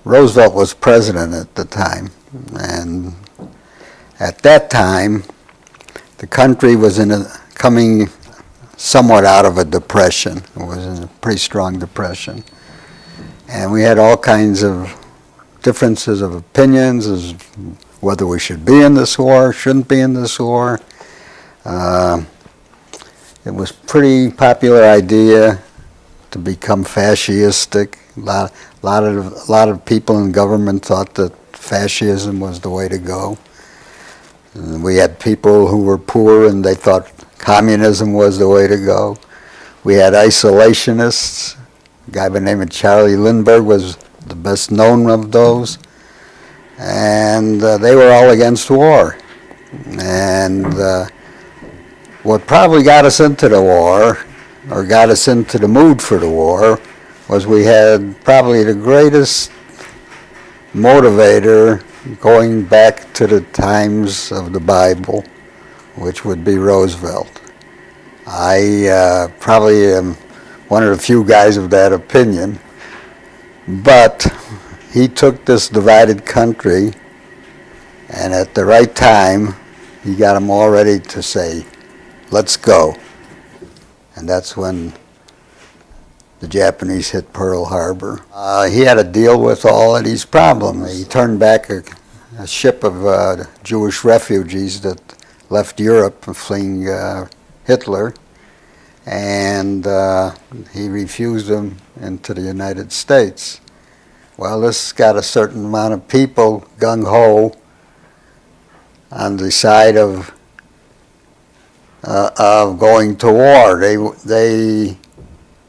Roosevelt was president at the time, and at that time, the country was coming somewhat out of a depression. It was in a pretty strong depression. And we had all kinds of differences of opinions as whether we should be in this war, shouldn't be in this war. It was a pretty popular idea to become fascistic. A lot of people in government thought that fascism was the way to go. And we had people who were poor and they thought communism was the way to go. We had isolationists. A guy by the name of Charlie Lindbergh was the best known of those. And they were all against war. And what probably got us into the war, or got us into the mood for the war, was we had probably the greatest motivator going back to the times of the Bible, which would be Roosevelt. I probably am one of the few guys of that opinion, but he took this divided country, and at the right time, he got them all ready to say, let's go. And that's when the Japanese hit Pearl Harbor. He had to deal with all of these problems. He turned back a ship of Jewish refugees that left Europe fleeing Hitler, and he refused them into the United States. Well, this got a certain amount of people gung-ho on the side of going to war.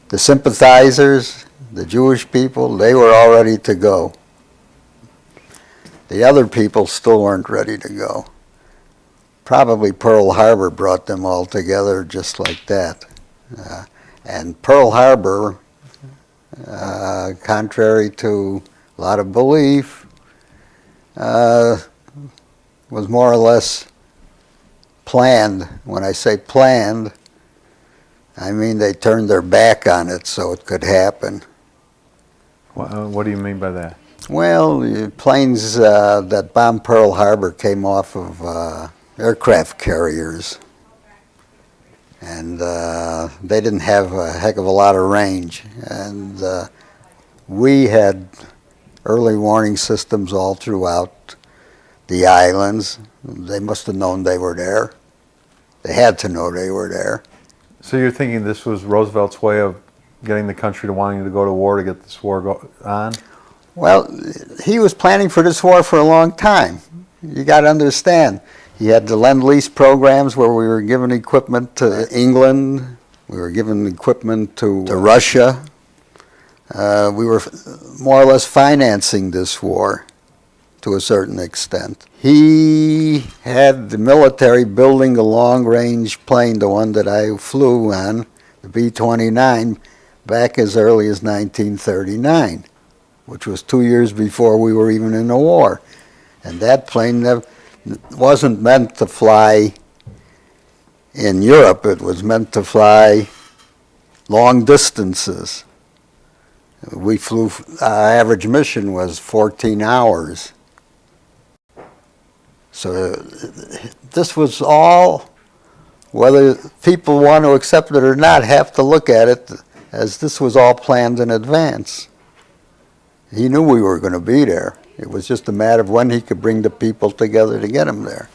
The sympathizers, the Jewish people, they were all ready to go. The other people still weren't ready to go. Probably Pearl Harbor brought them all together just like that. And Pearl Harbor, contrary to a lot of belief, was more or less planned. When I say planned, I mean they turned their back on it so it could happen. What do you mean by that? Well, the planes that bombed Pearl Harbor came off of aircraft carriers, and they didn't have a heck of a lot of range. And we had early warning systems all throughout the islands. They must have known they were there. They had to know they were there. So you're thinking this was Roosevelt's way of getting the country to wanting to go to war to get this war on? Well, he was planning for this war for a long time. You got to understand. He had the Lend-Lease programs where we were giving equipment to England. We were giving equipment to Russia. We were more or less financing this war to a certain extent. He had the military building the long-range plane, the one that I flew on, the B-29, back as early as 1939, which was 2 years before we were even in the war. And that plane wasn't meant to fly in Europe. It was meant to fly long distances. We flew, our average mission was 14 hours. So this was all, whether people want to accept it or not, have to look at it as this was all planned in advance. He knew we were going to be there. It was just a matter of when he could bring the people together to get them there.